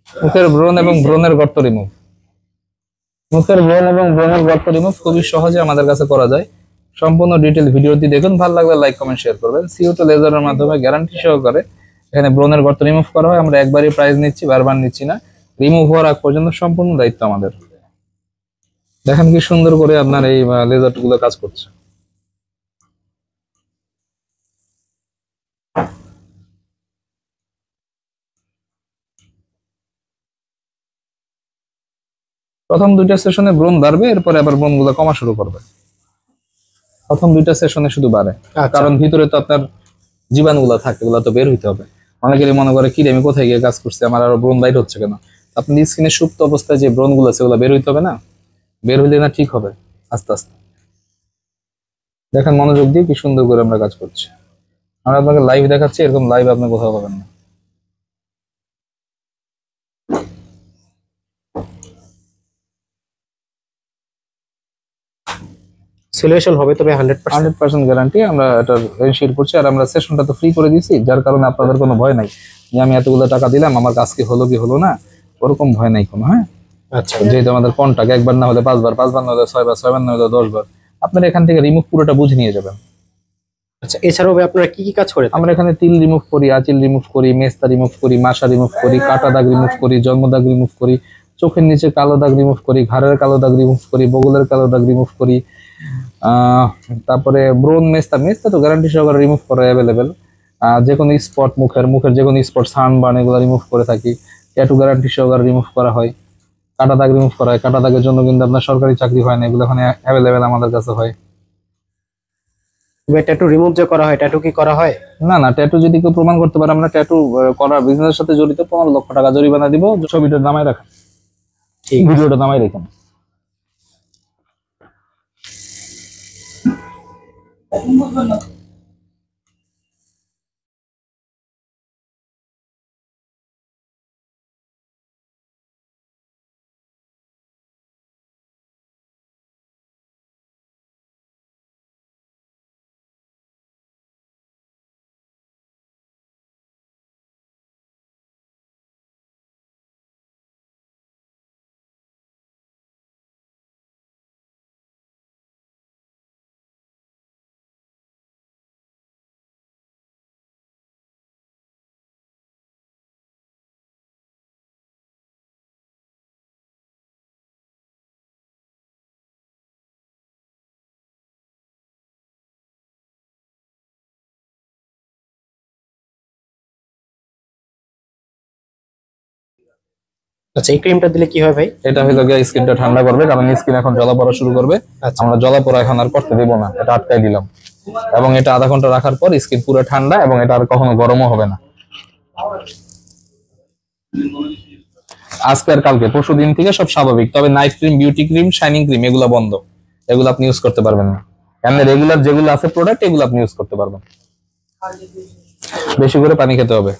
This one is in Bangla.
মুখের ব্রণ এবং ব্রণের গর্ত রিমুভ। মুখের ব্রণ এবং ব্রণের গর্ত রিমুভ খুবই সহজে আমাদের কাছে করা যায়। সম্পূর্ণ ডিটেল ভিডিওটি দেখুন, ভালো লাগলে লাইক কমেন্ট শেয়ার করবেন। CO2 লেজারের মাধ্যমে গ্যারান্টি সহকারে এখানে ব্রণের গর্ত রিমুভ করা হয়। আমরা একবারই প্রাইস নিচ্ছি, বারবার নিচ্ছি না। রিমুভ হওয়ার আগ পর্যন্ত সম্পূর্ণ দায়িত্ব আমাদের। দেখেন কি সুন্দর করে আপনার এই লেজার গুলো কাজ করছে। প্রথম 2টা সেশনে ব্রণ বাড়বে, এরপরে আবার ব্রণ গুলো কমা শুরু করবে। প্রথম 2টা সেশনে শুধু বাড়ে, কারণ ভিতরে তো আপনার জীবাণুগুলো থাকে, এগুলো তো বের হইতে হবে। অনেকেরই মনে করে কি আমি কোথায় গিয়ে কাজ করছি, আমার আরো ব্রণ বাইর হচ্ছে কেন? আপনার স্কিনে সুপ্ত অবস্থায় যে ব্রণ গুলো আছে ওগুলো বের হইতে হবে না, বের হইলে না ঠিক হবে আস্তে আস্তে। দেখেন মনোযোগ দিয়ে কি সুন্দর করে আমরা কাজ করছি। আমরা আপনাকে লাইভ দেখাচ্ছি, এরকম লাইভ আপনি কোথাও পাবেন না। সলিউশন হবে তবে 100% গ্যারান্টি আমরা এটা এনশিওর করছি। আর আমরা সেশনটা তো ফ্রি করে দিয়েছি, যার কারণে আপনাদের কোনো ভয় নাই যে আমি এতগুলো টাকা দিলাম আমার কাজ কি হলো কি হলো না, ওরকম ভয় নাই কোনো। হ্যাঁ, আচ্ছা, যেহেতু আমাদের কন্টাক্ট একবার না হলে 5 বার, 5 বার না হলে 6 বার, 6 বার না হলে 10 বার, আপনারা এখান থেকে রিমুভ পুরোটা বুঝে নিয়ে যাবেন। আচ্ছা, এছাড়াও আপনারা কি কি কাজ করে? আমরা এখানে তিল রিমুভ করি, আঁচিল রিমুভ করি, মেস্তা রিমুভ করি, মাশা রিমুভ করি, কাটা দাগ রিমুভ করি, জন্ম দাগ রিমুভ করি, চোখের নিচে কালো দাগ রিমুভ করি, ঘাড়ের কালো দাগ রিমুভ করি, বগলের কালো দাগ রিমুভ করি। তারপরে ব্রণ মেস্তা, মেস্তা তো গ্যারান্টি সহকারে রিমুভ করা অ্যাভেলেবেল। যে কোনো স্পট, মুখের যে কোনো স্পট, সানবার্ন, এগুলো রিমুভ করে থাকি। ট্যাটু গ্যারান্টি সহকারে রিমুভ করা হয়। কাটা দাগ রিমুভ করা হয়। কাটা দাগের জন্য কিন্তু আপনার সরকারি চাকরি হয় না, এগুলো এখানে অ্যাভেলেবেল আমাদের কাছে হয়। ট্যাটু রিমুভ যে করা হয়, ট্যাটু কি করা হয়? না না, ট্যাটু যদি কেউ প্রমাণ করতে পারে আমরা ট্যাটু করার বিজনেসের সাথে জড়িত, 15 লক্ষ টাকা জরিমানা দিব। ছবিটা নামায় রাখেন, ভিডিওটা নামায় রাখেন। আচ্ছা, এই ক্রিমটা দিলে কি হয় ভাই? এটা হলো গিয়ে স্কিনটা ঠান্ডা করবে, কারণ স্কিন এখন জ্বালা পড়া শুরু করবে। আমরা জ্বালা পড়া এখন আর করতে দেব না, এটা আটকাই দিলাম। এবং এটা আধা ঘন্টা রাখার পর স্কিন পুরো ঠান্ডা, এবং এটা আর কখনো গরমও হবে না। আজকে আর কালকে, পরশু দিন থেকে সব স্বাভাবিক। তবে night cream, beauty cream, shining cream এগুলো বন্ধ, এগুলো আপনি ইউজ করতে পারবেন না। এমনি রেগুলার যেগুলো আছে প্রোডাক্ট, এগুলো আপনি ইউজ করতে পারবেন। বেশি করে পানি খেতে হবে।